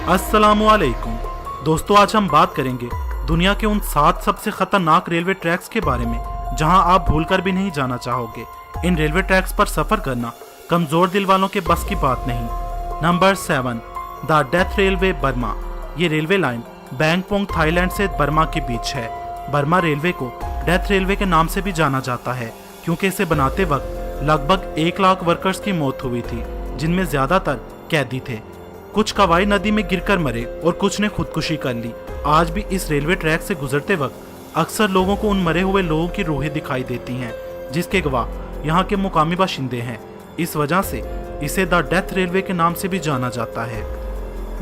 अस्सलामुअलैकुम दोस्तों, आज हम बात करेंगे दुनिया के उन 7 सबसे खतरनाक रेलवे ट्रैक्स के बारे में जहां आप भूलकर भी नहीं जाना चाहोगे। इन रेलवे ट्रैक्स पर सफर करना कमजोर दिल वालों के बस की बात नहीं। Number 7, the death railway Burma. ये रेलवे लाइन बैंगपोंग थाईलैंड से बर्मा के बीच है। बर्मा रेलवे को डेथ रेलवे के नाम से भी जाना जाता है क्योंकि इसे बनाते वक्त लगभग 1 लाख वर्कर्स की मौत हुई थी, जिनमें ज्यादातर कैदी थे। कुछ कवाई नदी में गिरकर मरे और कुछ ने खुदकुशी कर ली। आज भी इस रेलवे ट्रैक से गुजरते वक्त अक्सर लोगों को उन मरे हुए लोगों की रूहें दिखाई देती हैं, जिसके गवाह यहाँ के मुकामी बाशिंदे हैं। इस वजह से इसे द डेथ रेलवे के नाम से भी जाना जाता है।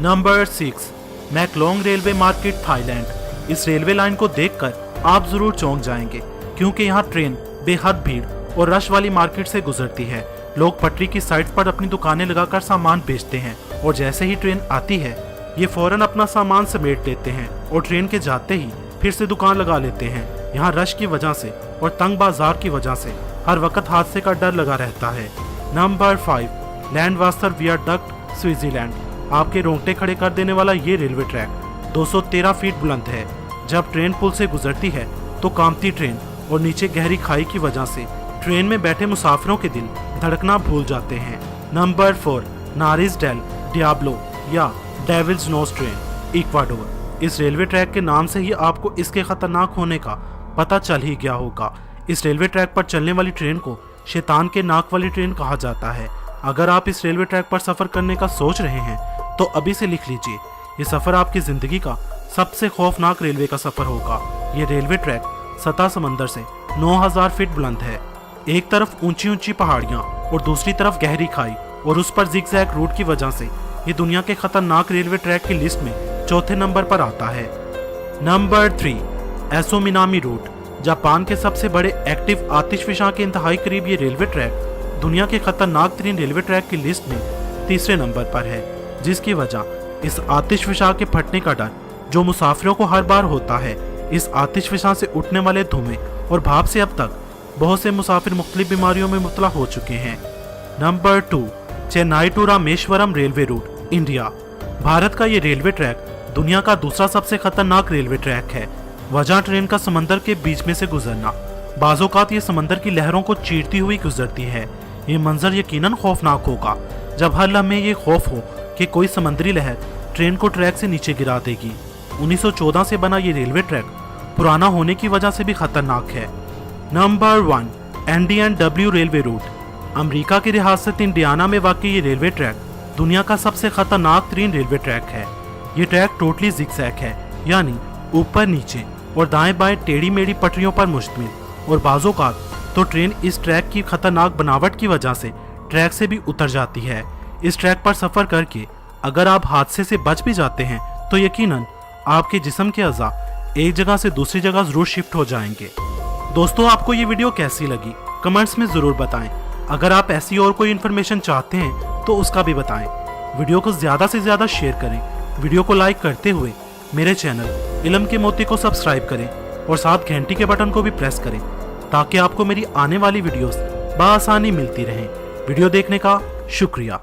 Number 6, Maeklong railway market Thailand. इस रेलवे लाइन को देखकर आप जरूर चौंक जाएंगे क्योंकि यहाँ ट्रेन बेहद भीड़ और रश वाली मार्केट से गुजरती है। लोग पटरी की साइड पर अपनी दुकानें लगाकर सामान बेचते हैं और जैसे ही ट्रेन आती है ये फौरन अपना सामान समेट लेते हैं और ट्रेन के जाते ही फिर से दुकान लगा लेते हैं। यहाँ रश की वजह से और तंग बाजार की वजह से हर वक्त हादसे का डर लगा रहता है। Number 5, Landwasser viaduct Switzerland. आपके रोंगटे खड़े कर देने वाला ये रेलवे ट्रैक 213 फीट बुलंद है। जब ट्रेन पुल से गुजरती है तो कांपती ट्रेन और नीचे गहरी खाई की वजह से ट्रेन में बैठे मुसाफिरों के दिल धड़कना भूल जाते हैं। नंबर 4, नारिस डेल डियाब्लो या डेविल्स नोज ट्रेन, इक्वाडोर। इस रेलवे ट्रैक के नाम से ही आपको इसके खतरनाक होने का पता चल ही गया होगा। इस रेलवे ट्रैक पर चलने वाली ट्रेन को शैतान के नाक वाली ट्रेन कहा जाता है। अगर आप इस रेलवे ट्रैक पर सफर करने का सोच रहे हैं तो अभी से लिख लीजिए, ये सफर आपकी जिंदगी का सबसे खौफनाक रेलवे का सफर होगा। ये रेलवे ट्रैक सतह समंदर से 9000 फीट बुलंद है। एक तरफ ऊंची ऊंची पहाड़ियां और दूसरी तरफ गहरी खाई और उस पर जिगजैग रूट की वजह से ये दुनिया के खतरनाक रेलवे ट्रैक की लिस्ट में चौथे नंबर पर आता है। नंबर 3, एसो मिनामी रूट। जापान के सबसे बड़े एक्टिव आतिशफिशां के इंतहाई करीब ये रेलवे ट्रैक दुनिया के खतरनाक तरीन रेलवे ट्रैक की लिस्ट में तीसरे नंबर पर है, जिसकी वजह इस आतिशफिशां के फटने का डर जो मुसाफिरों को हर बार होता है। इस आतिशफिशां से उठने वाले धुएं और भाप से अब तक बहुत से मुसाफिर मुख्तलिफ बीमारियों में मुब्तला हो चुके हैं। Number 2, Chennai to Rameswaram railway route, India. Bharat का ये रेलवे ट्रैक दुनिया का दूसरा सबसे खतरनाक रेलवे ट्रैक है। वजह ट्रेन का समंदर के बीच में से गुजरना। बाज़ोकात ये समंदर की लहरों को चीरती हुई गुजरती है। ये मंजर यकीनन खौफनाक होगा जब हर लम्हे ये खौफ हो कि कोई समंदरी लहर ट्रेन को ट्रैक से नीचे गिरा देगी। 1914 से बना ये रेलवे ट्रैक पुराना होने की वजह से भी खतरनाक है। Number 1, NDNW railway route. America की रियासत इंडियाना में वाक़ ये रेलवे ट्रैक दुनिया का सबसे खतरनाक तरीन रेलवे ट्रैक है। ये ट्रैक टोटली जिगजैग है, यानी ऊपर नीचे और दाएं बाएं टेढ़ी मेढ़ी पटरियों पर मुश्तमिल, और बाज़ोकात तो ट्रेन इस ट्रैक की खतरनाक बनावट की वजह से ट्रैक से भी उतर जाती है। इस ट्रैक पर सफर करके अगर आप हादसे से बच भी जाते हैं तो यकीनन आपके जिस्म के अज़ा एक जगह से दूसरी जगह जरूर शिफ्ट हो जाएंगे। दोस्तों, आपको ये वीडियो कैसी लगी कमेंट्स में जरूर बताएं। अगर आप ऐसी और कोई इन्फॉर्मेशन चाहते हैं तो उसका भी बताएं। वीडियो को ज्यादा से ज्यादा शेयर करें। वीडियो को लाइक करते हुए मेरे चैनल इल्म के मोती को सब्सक्राइब करें और साथ घंटी के बटन को भी प्रेस करें ताकि आपको मेरी आने वाली वीडियोस बआसानी मिलती रहें। वीडियो देखने का शुक्रिया।